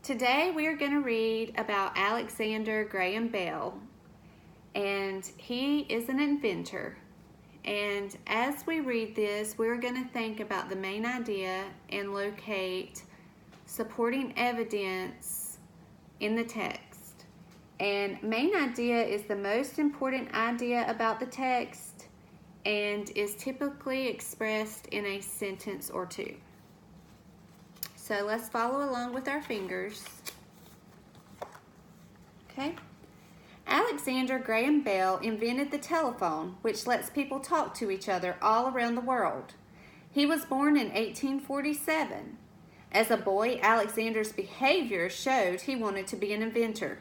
Today we are going to read about Alexander Graham Bell, and he is an inventor. And as we read this, we're going to think about the main idea and locate supporting evidence in the text. And main idea is the most important idea about the text and is typically expressed in a sentence or two. So let's follow along with our fingers. Okay. Alexander Graham Bell invented the telephone, which lets people talk to each other all around the world. He was born in 1847. As a boy, Alexander's behavior showed he wanted to be an inventor.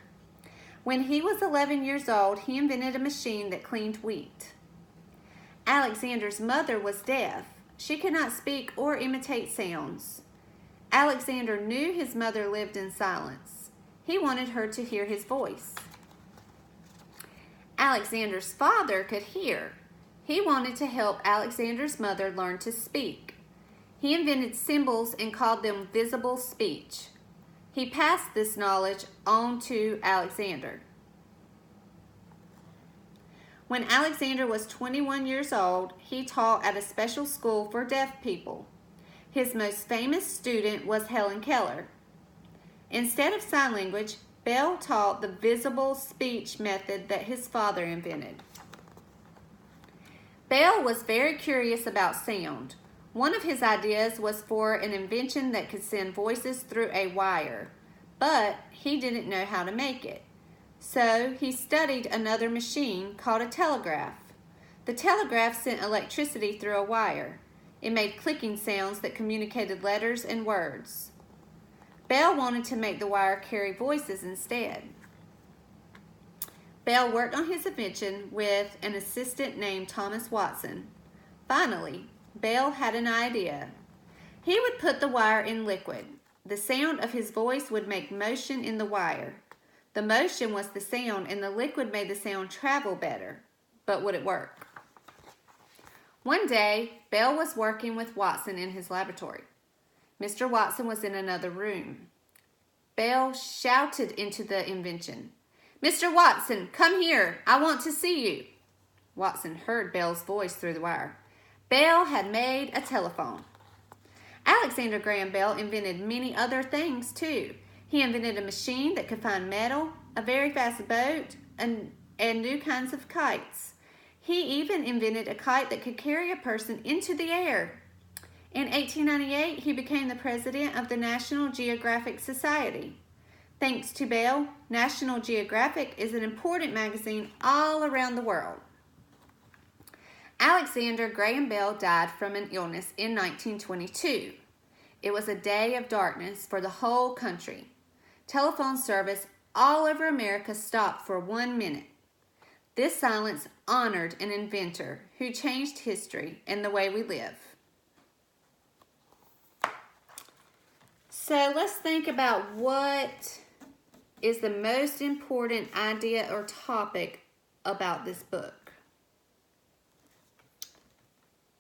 When he was 11 years old, he invented a machine that cleaned wheat. Alexander's mother was deaf. She could not speak or imitate sounds. Alexander knew his mother lived in silence. He wanted her to hear his voice. Alexander's father could hear. He wanted to help Alexander's mother learn to speak. He invented symbols and called them visible speech. He passed this knowledge on to Alexander. When Alexander was 21 years old, he taught at a special school for deaf people. His most famous student was Helen Keller. Instead of sign language, Bell taught the visible speech method that his father invented. Bell was very curious about sound. One of his ideas was for an invention that could send voices through a wire, but he didn't know how to make it. So he studied another machine called a telegraph. The telegraph sent electricity through a wire. It made clicking sounds that communicated letters and words. Bell wanted to make the wire carry voices instead. Bell worked on his invention with an assistant named Thomas Watson. Finally, Bell had an idea. He would put the wire in liquid. The sound of his voice would make motion in the wire. The motion was the sound, and the liquid made the sound travel better. But would it work? One day, Bell was working with Watson in his laboratory. Mr. Watson was in another room. Bell shouted into the invention, "Mr. Watson, come here. I want to see you." Watson heard Bell's voice through the wire. Bell had made a telephone. Alexander Graham Bell invented many other things too. He invented a machine that could find metal, a very fast boat, and new kinds of kites. He even invented a kite that could carry a person into the air. In 1898, he became the president of the National Geographic Society. Thanks to Bell, National Geographic is an important magazine all around the world. Alexander Graham Bell died from an illness in 1922. It was a day of darkness for the whole country. Telephone service all over America stopped for 1 minute. This silence honored an inventor who changed history and the way we live. So let's think about what is the most important idea or topic about this book.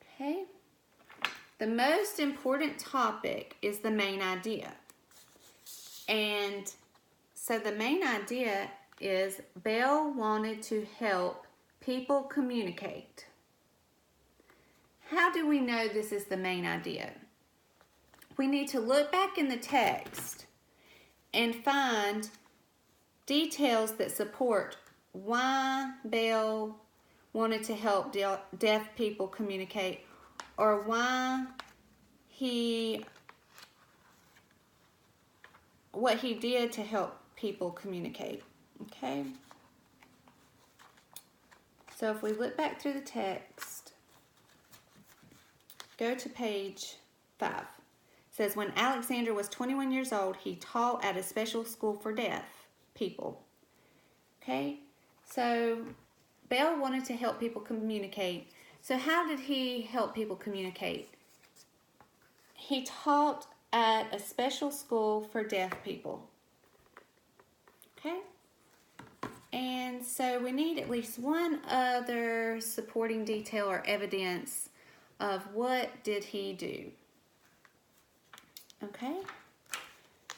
Okay. The most important topic is the main idea. And so the main idea is Bell wanted to help people communicate. How do we know this is the main idea? We need to look back in the text and find details that support why Bell wanted to help deaf people communicate, or why what he did to help people communicate. Okay? So if we look back through the text, go to page 5. It says, when Alexander was 21 years old, he taught at a special school for deaf people. Okay? So Bell wanted to help people communicate. So how did he help people communicate? He taught at a special school for deaf people. Okay? And so we need at least one other supporting detail or evidence of what did he do. Okay?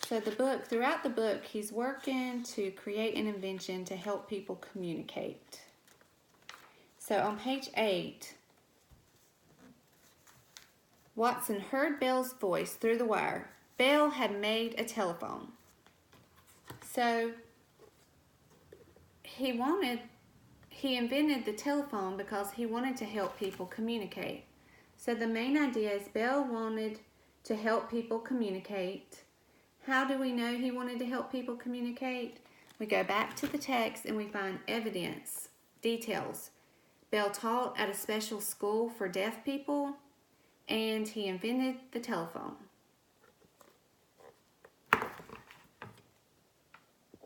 So throughout the book, he's working to create an invention to help people communicate. So on page 8, Watson heard Bell's voice through the wire. Bell had made a telephone. So he invented the telephone because he wanted to help people communicate. So the main idea is Bell wanted to help people communicate. How do we know he wanted to help people communicate? We go back to the text and we find evidence, details. Bell taught at a special school for deaf people, and he invented the telephone.